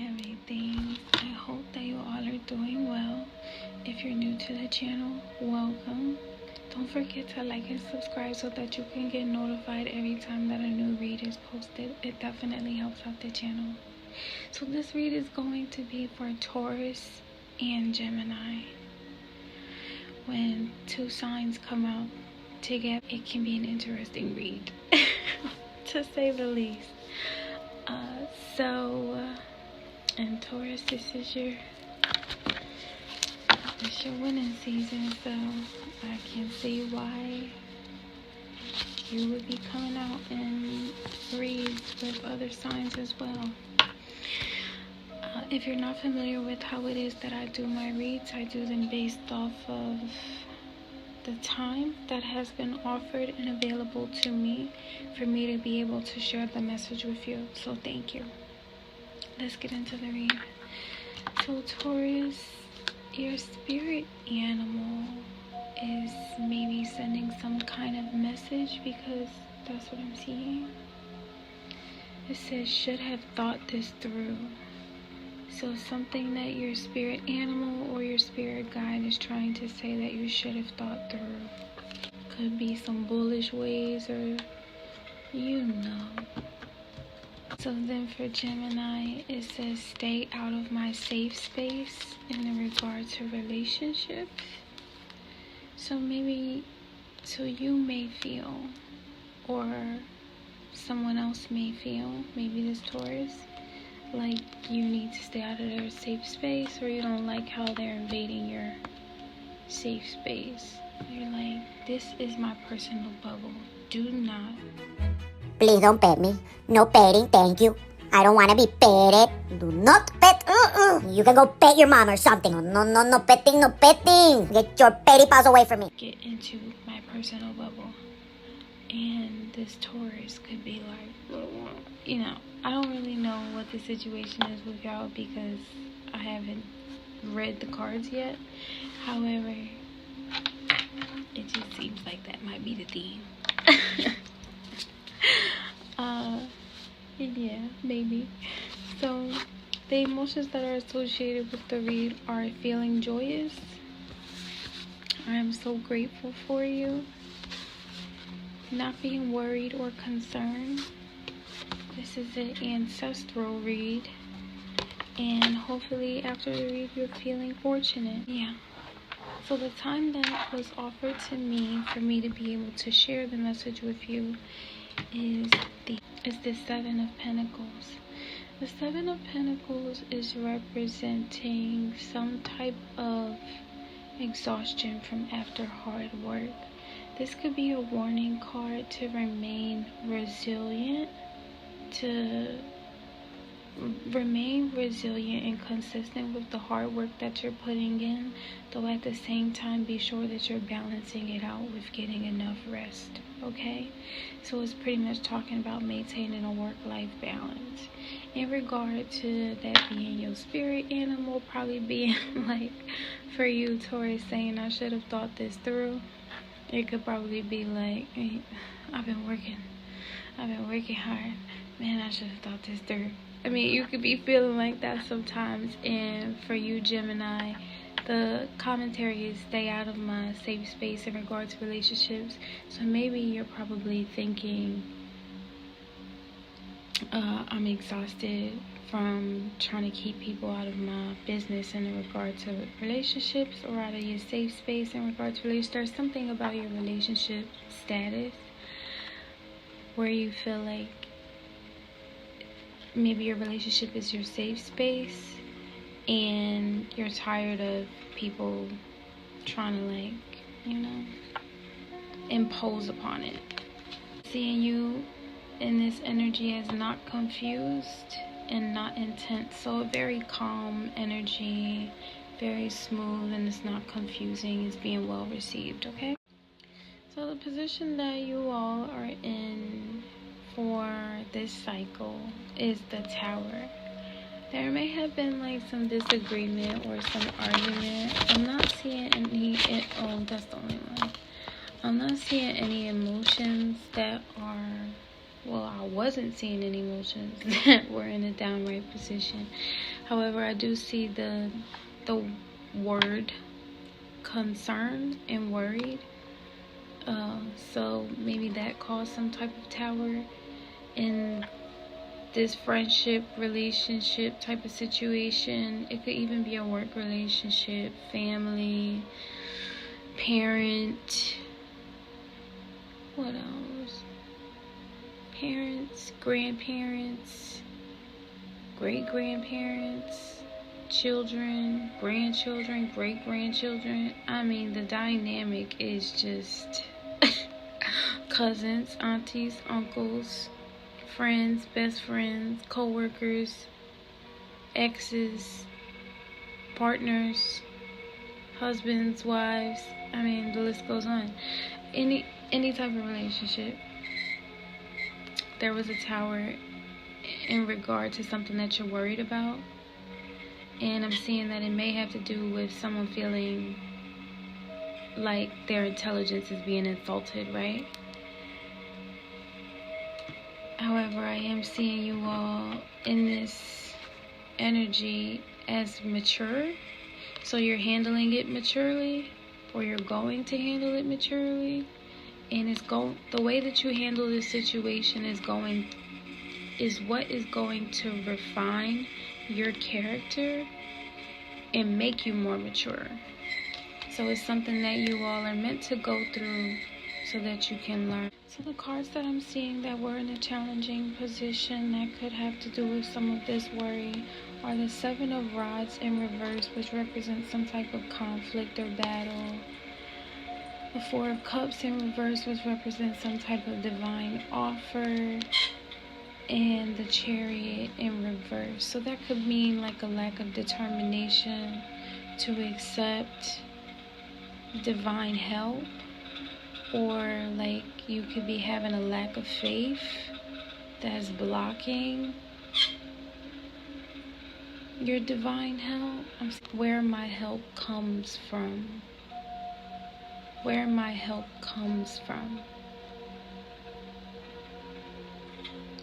everything. I hope that you all are doing well. If you're new to the channel, welcome. Don't forget to like and subscribe so that you can get notified every time that a new read is posted. It definitely helps out the channel. So this read is going to be for Taurus and Gemini. When two signs come out together, it can be an interesting read, to say the least. And Taurus, this is your winning season, so I can see why you would be coming out in reads with other signs as well. If you're not familiar with how it is that I do my reads, I do them based off of the time that has been offered and available to me for me to be able to share the message with you. So thank you. Let's get into the read. So Taurus, your spirit animal is maybe sending some kind of message, because that's what I'm seeing. It says, should have thought this through. So something that your spirit animal or your spirit guide is trying to say that you should have thought through. Could be some bullish ways, or you know. So then for Gemini, it says, stay out of my safe space in regard to relationships. So maybe, so you may feel, or someone else may feel, maybe this Taurus, like you need to stay out of their safe space, or you don't like how they're invading your safe space. You're like, this is my personal bubble. Do not. Please don't pet me. No petting, thank you. I don't want to be petted. Do not pet. You can go pet your mom or something. No petting, no petting. Get your petty paws away from me. Get into my personal bubble. And this Taurus could be like, you know, I don't really know what the situation is with y'all because I haven't read the cards yet. However, it just seems like that might be the theme. Yeah, maybe. So the emotions that are associated with the read are feeling joyous. I am so grateful for you. Not being worried or concerned. This is an ancestral read, and hopefully after the read you're feeling fortunate. Yeah. So the time that was offered to me for me to be able to share the message with you is the Seven of Pentacles. The Seven of Pentacles is representing some type of exhaustion from after hard work. This could be a warning card to remain resilient, and consistent with the hard work that you're putting in, though at the same time be sure that you're balancing it out with getting enough rest. Okay, so it's pretty much talking about maintaining a work-life balance. In regard to that being your spirit animal, probably being like, for you Taurus, saying I should have thought this through, it could probably be like, hey, I've been working hard, man, I should have thought this through. I mean, you could be feeling like that sometimes. And for you Gemini, the commentary is stay out of my safe space in regard to relationships. So maybe you're probably thinking, I'm exhausted from trying to keep people out of my business in regard to relationships, or out of your safe space in regard to relationships. There's something about your relationship status where you feel like maybe your relationship is your safe space and you're tired of people trying to, like, you know, impose upon it. Seeing you in this energy as not confused and not intense. So a very calm energy, very smooth, and it's not confusing. It's being well received, okay? So the position that you all are in for this cycle is the Tower. There may have been like some disagreement or some argument. I'm not seeing any, that's the only one. I'm not seeing any emotions that are well, I wasn't seeing any emotions that were in a downright position. However, I do see the word concern and worried. So maybe that caused some type of tower in this friendship, relationship type of situation. It could even be a work relationship, family, parent. What else? Parents, grandparents, great-grandparents, children, grandchildren, great-grandchildren. I mean, the dynamic is just cousins, aunties, uncles, friends, best friends, co-workers, exes, partners, husbands, wives. I mean, the list goes on. Any type of relationship. There was a tower in regard to something that you're worried about, and I'm seeing that it may have to do with someone feeling like their intelligence is being insulted, right? However, I am seeing you all in this energy as mature, so you're handling it maturely, or you're going to handle it maturely, and the way that you handle this situation is what is going to refine your character and make you more mature. So it's something that you all are meant to go through so that you can learn. So the cards that I'm seeing that were in a challenging position that could have to do with some of this worry are the Seven of Rods in reverse, which represents some type of conflict or battle. The Four of Cups in reverse, which represents some type of divine offer. And the Chariot in reverse. So that could mean like a lack of determination to accept divine help, or like you could be having a lack of faith that's blocking your divine help. Where my help comes from. Where my help comes from.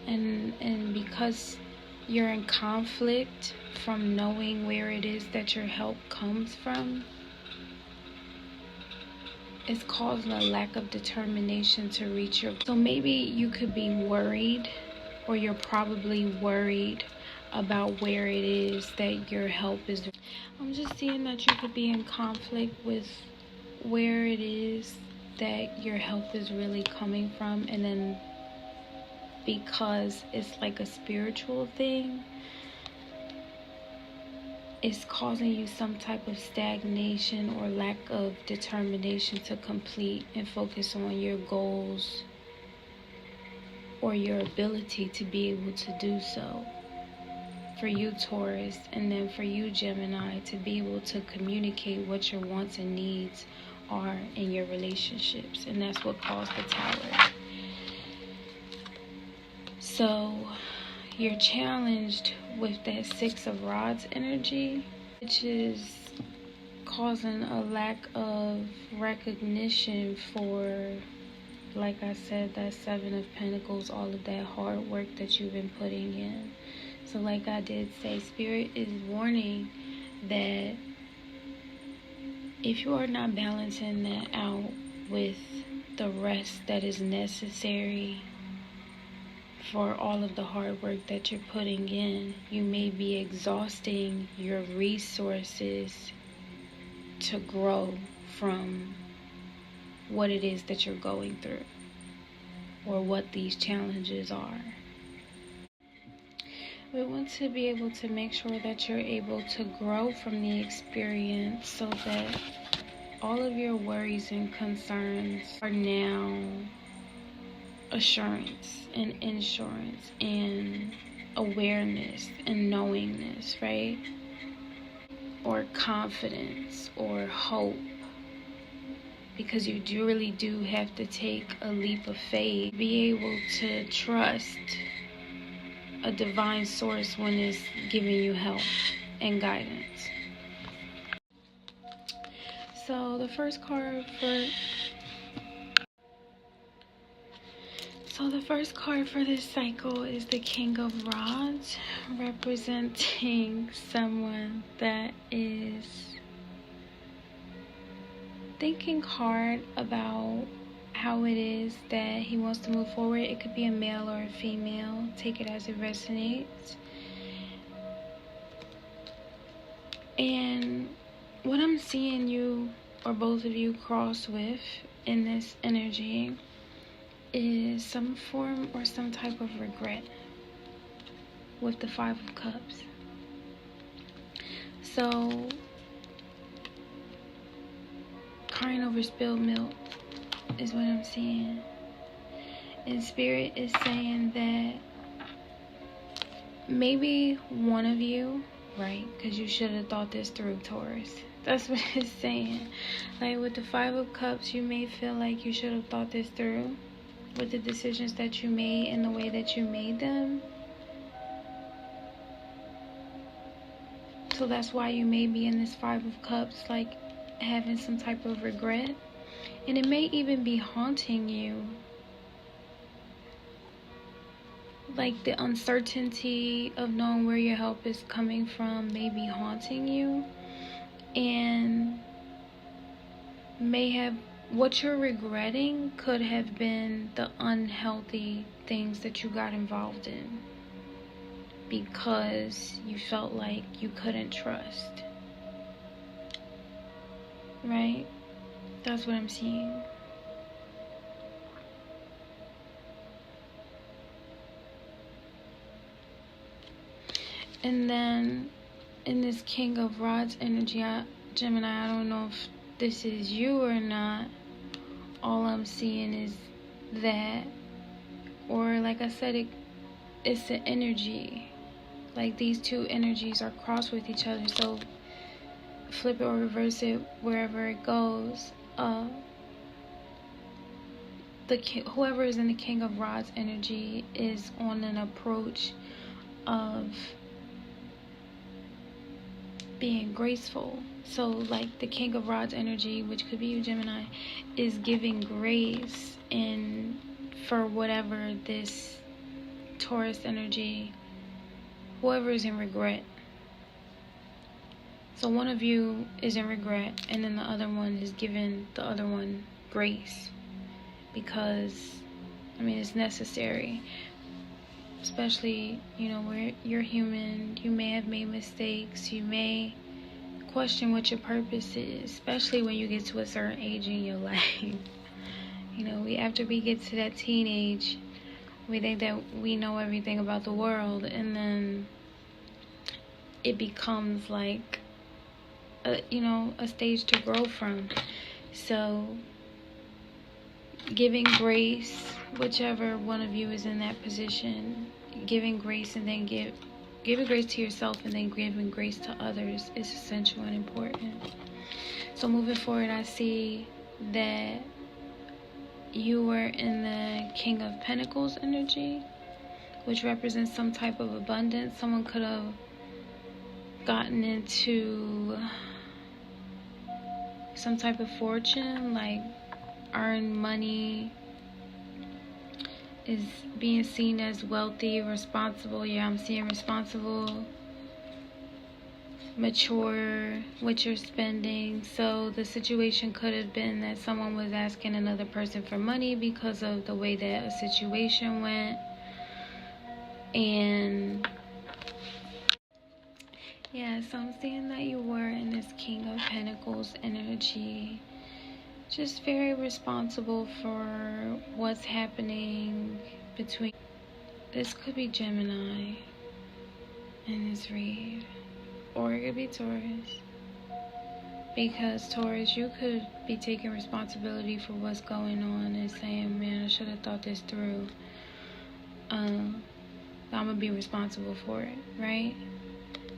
And because you're in conflict from knowing where it is that your help comes from, it's causing a lack of determination to reach your. So maybe you could be worried, or you're probably worried about where it is that your help is. I'm just seeing that you could be in conflict with where it is that your help is really coming from, and then because it's like a spiritual thing, it's causing you some type of stagnation or lack of determination to complete and focus on your goals or your ability to be able to do so. For you, Taurus, and then for you, Gemini, to be able to communicate what your wants and needs are in your relationships. And that's what caused the Tower. So you're challenged with that Six of Rods energy, which is causing a lack of recognition for, like I said, that Seven of Pentacles, all of that hard work that you've been putting in. So like I did say, Spirit is warning that if you are not balancing that out with the rest that is necessary for all of the hard work that you're putting in, you may be exhausting your resources to grow from what it is that you're going through or what these challenges are. We want to be able to make sure that you're able to grow from the experience so that all of your worries and concerns are now assurance and insurance and awareness and knowingness, right? Or confidence or hope. Because you really do have to take a leap of faith, be able to trust a divine source when it's giving you help and guidance. So the first card So the first card for this cycle is the King of Rods, representing someone that is thinking hard about how it is that he wants to move forward. It could be a male or a female. Take it as it resonates. And what I'm seeing you or both of you cross with in this energy is some form or some type of regret with the Five of Cups. So, crying over spilled milk is what I'm seeing. And Spirit is saying that maybe one of you, right, because you should have thought this through, Taurus. That's what it's saying. Like with the Five of Cups, you may feel like you should have thought this through with the decisions that you made and the way that you made them. So that's why you may be in this Five of Cups, like having some type of regret. And it may even be haunting you. Like the uncertainty of knowing where your help is coming from may be haunting you. And may have, what you're regretting could have been the unhealthy things that you got involved in because you felt like you couldn't trust. Right? That's what I'm seeing. And then in this King of Rods energy, Gemini, I don't know if this is you or not. All I'm seeing is that, or like I said, it's an energy. Like these two energies are crossed with each other. So flip it or reverse it wherever it goes. Whoever is in the King of Rods energy is on an approach of being graceful. So like the King of Rods energy, which could be you, Gemini, is giving grace in for whatever this Taurus energy, whoever is in regret. So one of you is in regret, and then the other one is giving the other one grace, because I mean it's necessary. Especially, you know, where you're human, you may have made mistakes, you may question what your purpose is, especially when you get to a certain age in your life. You know, after we get to that teenage, we think that we know everything about the world, and then it becomes like a stage to grow from. So giving grace, whichever one of you is in that position, giving grace and then giving grace to yourself and then giving grace to others is essential and important. So moving forward, I see that you were in the King of Pentacles energy, which represents some type of abundance. Someone could have gotten into some type of fortune, like earn money, is being seen as wealthy, responsible. Yeah, I'm seeing responsible, mature, what you're spending. So the situation could have been that someone was asking another person for money because of the way that a situation went. And yeah, so I'm seeing that you were in this King of Pentacles energy, just very responsible for what's happening between. This could be Gemini in this read, or it could be Taurus, because Taurus, you could be taking responsibility for what's going on and saying, man, I should have thought this through. I'm gonna be responsible for it, right?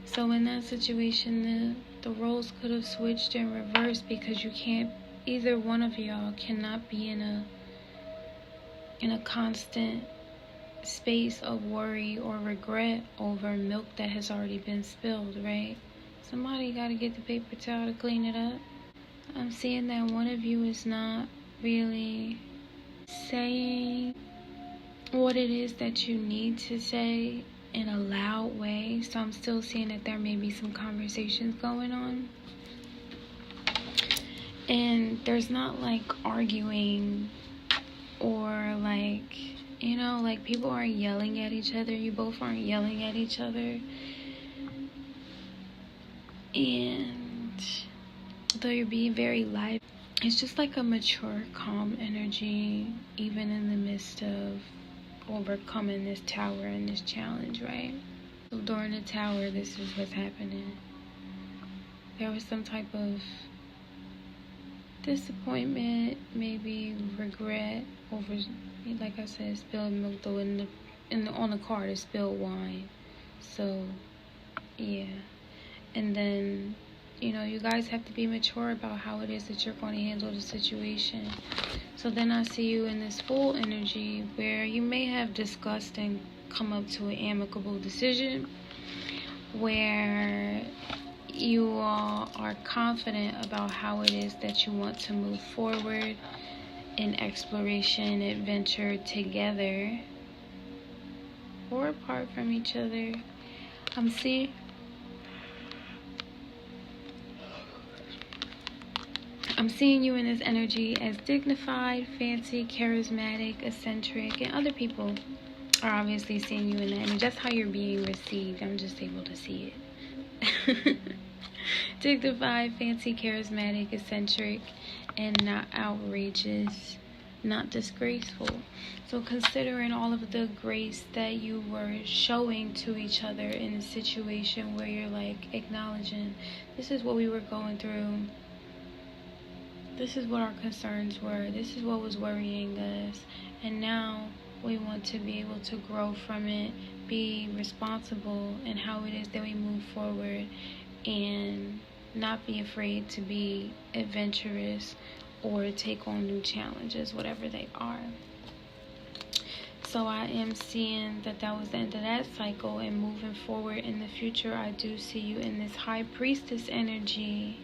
So in that situation, the roles could have switched in reverse, because you can't, either one of y'all cannot be in a constant space of worry or regret over milk that has already been spilled, right? Somebody got to get the paper towel to clean it up. I'm seeing that one of you is not really saying what it is that you need to say in a loud way. So I'm still seeing that there may be some conversations going on. And there's not like arguing or like, you know, like people aren't yelling at each other. You both aren't yelling at each other. And though you're being very live, it's just like a mature, calm energy, even in the midst of overcoming this tower and this challenge, right? So during the tower, this is what's happening. There was some type of disappointment, maybe regret over, like I said, spilled milk, though on the card it spilled wine. So yeah. And then, you know, you guys have to be mature about how it is that you're going to handle the situation. So then I see you in this full energy where you may have discussed and come up to an amicable decision, where you all are confident about how it is that you want to move forward in exploration, adventure together, or apart from each other. I'm seeing you in this energy as dignified, fancy, charismatic, eccentric, and other people are obviously seeing you in that image. That's how you're being received. I'm just able to see it. Dignified, fancy, charismatic, eccentric, and not outrageous, not disgraceful. So considering all of the grace that you were showing to each other in a situation where you're like acknowledging, this is what we were going through, this is what our concerns were, this is what was worrying us, and now we want to be able to grow from it, be responsible in how it is that we move forward, and not be afraid to be adventurous or take on new challenges, whatever they are. So I am seeing that that was the end of that cycle, and moving forward in the future, I do see you in this High Priestess energy.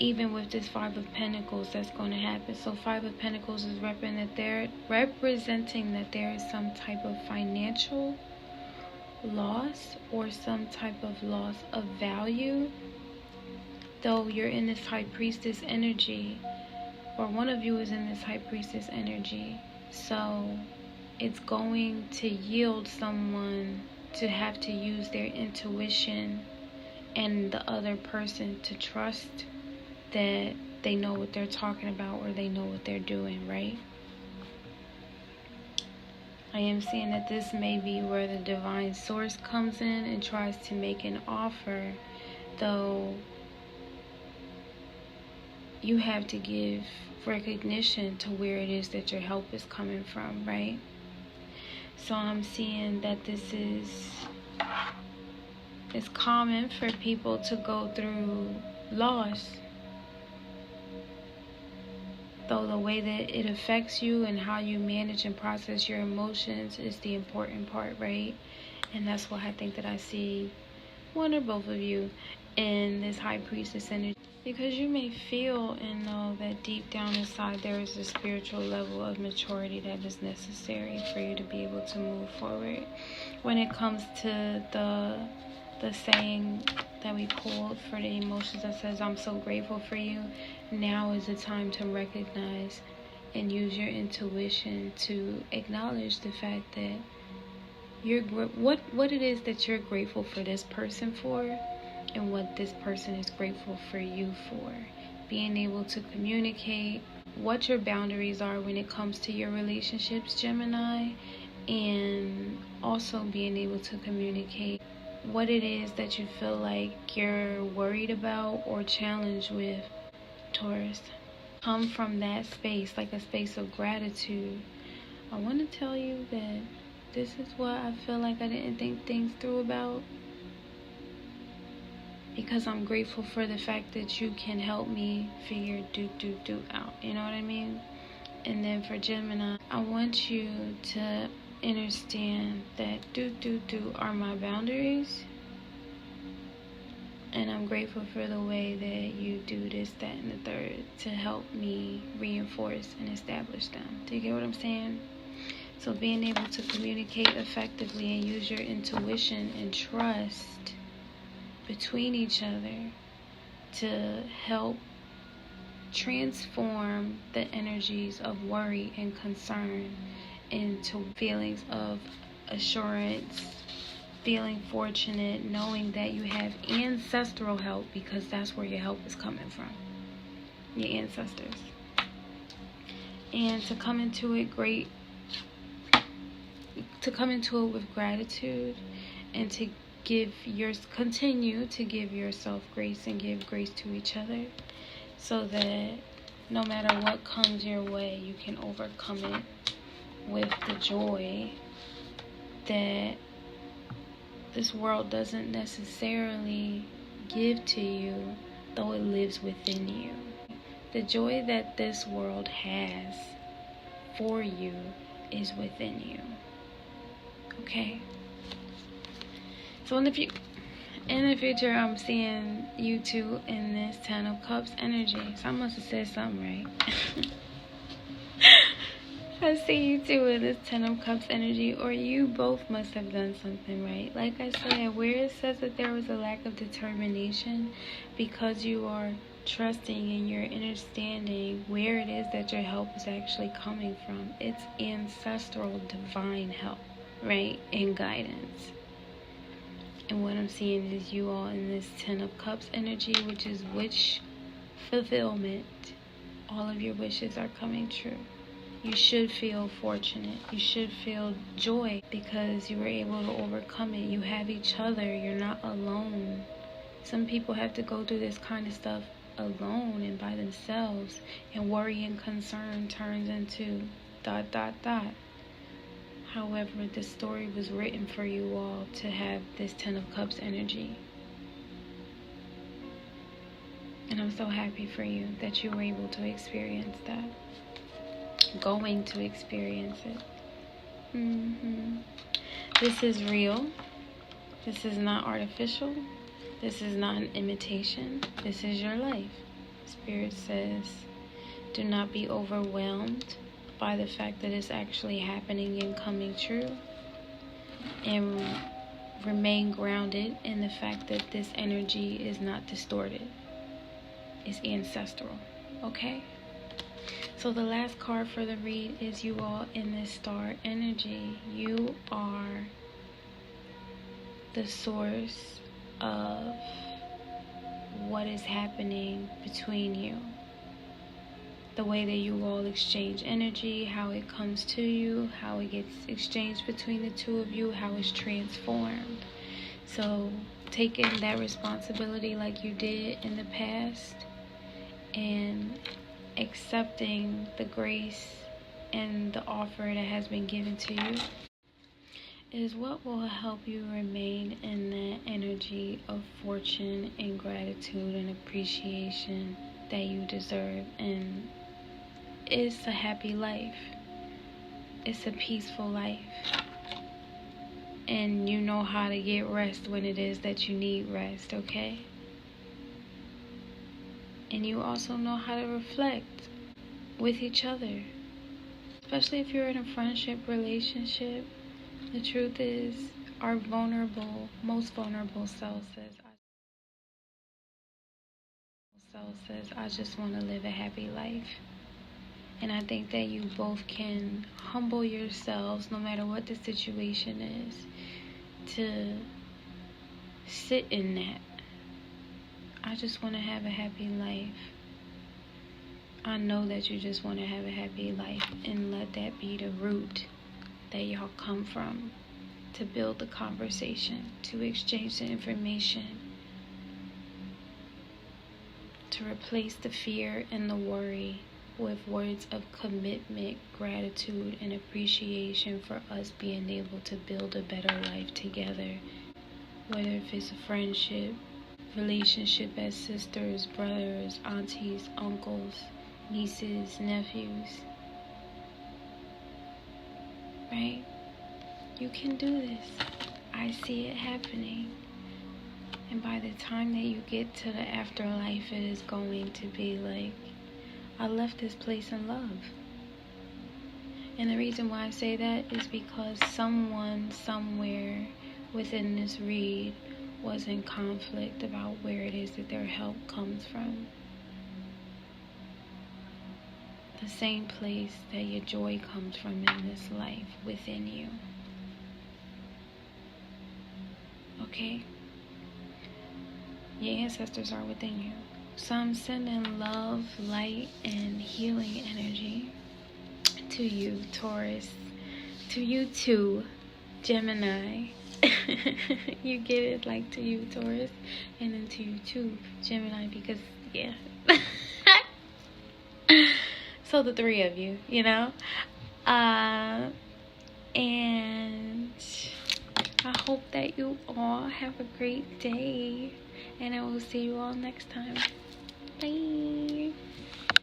Even with this Five of Pentacles, that's going to happen. So Five of Pentacles is representing that there is some type of financial loss or some type of loss of value. Though you're in this High Priestess energy, or one of you is in this High Priestess energy, so it's going to yield someone to have to use their intuition and the other person to trust that they know what they're talking about or they know what they're doing, right? I am seeing that this may be where the divine source comes in and tries to make an offer, though you have to give recognition to where it is that your help is coming from, right? So I'm seeing that this is, it's common for people to go through loss, though the way that it affects you and how you manage and process your emotions is the important part, right? And that's why I think that I see one or both of you in this High Priestess energy, because you may feel and know that deep down inside there is a spiritual level of maturity that is necessary for you to be able to move forward. When it comes to the saying that we pulled for the emotions that says, I'm so grateful for you, now is the time to recognize and use your intuition to acknowledge the fact that you're what it is that you're grateful for this person for, and what this person is grateful for you for. Being able to communicate what your boundaries are when it comes to your relationships, Gemini, and also being able to communicate what it is that you feel like you're worried about or challenged with, Taurus. Come from that space, like a space of gratitude. I want to tell you that this is what I feel like I didn't think things through about, because I'm grateful for the fact that you can help me figure do out, you know what I mean? And then for Gemini, I want you to understand that do are my boundaries, And I'm grateful for the way that you do this, that, and the third to help me reinforce and establish them. Do you get what I'm saying? So being able to communicate effectively and use your intuition and trust between each other to help transform the energies of worry and concern into feelings of assurance, feeling fortunate, knowing that you have ancestral help, because that's where your help is coming from, your ancestors. And to come into it with gratitude, and to continue to give yourself grace and give grace to each other, so that no matter what comes your way, you can overcome it with the joy that this world doesn't necessarily give to you, though it lives within you. The joy that this world has for you is within you. Okay? So in the future, I'm seeing you two in this Ten of Cups energy. So I must have said something right. I see you two in this Ten of Cups energy, or you both must have done something right. Like I said, where it says that there was a lack of determination, because you are trusting and you're understanding where it is that your help is actually coming from. It's ancestral divine help, right? And guidance. And what I'm seeing is you all in this Ten of Cups energy, which is wish fulfillment. All of your wishes are coming true. You should feel fortunate. You should feel joy because you were able to overcome it. You have each other. You're not alone. Some people have to go through this kind of stuff alone and by themselves, and worry and concern turns into ... However, the story was written for you all to have this Ten of Cups energy. And I'm so happy for you that you were able to experience that. Going to experience it. This is real. This is not artificial. This is not an imitation. This is your life. Spirit says, do not be overwhelmed by the fact that it's actually happening and coming true, and remain grounded in the fact that this energy is not distorted. It's ancestral. Okay? So the last card for the read is you all in this star energy. You are the source of what is happening between you. The way that you all exchange energy, how it comes to you, how it gets exchanged between the two of you, how it's transformed. So taking that responsibility like you did in the past and accepting the grace and the offer that has been given to you is what will help you remain in that energy of fortune and gratitude and appreciation that you deserve. And it's a happy life. It's a peaceful life. And you know how to get rest when it is that you need rest, okay? And you also know how to reflect with each other. Especially if you're in a friendship relationship. The truth is, our most vulnerable self says, I just want to live a happy life. And I think that you both can humble yourselves, no matter what the situation is, to sit in that. I just want to have a happy life. I know that you just want to have a happy life, and let that be the root that y'all come from, to build the conversation, to exchange the information, to replace the fear and the worry with words of commitment, gratitude, and appreciation for us being able to build a better life together. Whether if it's a friendship, relationship as sisters, brothers, aunties, uncles, nieces, nephews. Right? You can do this. I see it happening. And by the time that you get to the afterlife, it is going to be like, I left this place in love. And the reason why I say that is because someone somewhere within this read was in conflict about where it is that their help comes from. The same place that your joy comes from in this life, within you. Okay? Your ancestors are within you. So I'm sending love, light, and healing energy to you, Taurus. To you too, Gemini. You get it? Like, to you, Taurus. And then to you too, Gemini, because, yeah. So the three of you, you know? And I hope that you all have a great day. And I will see you all next time. Bye.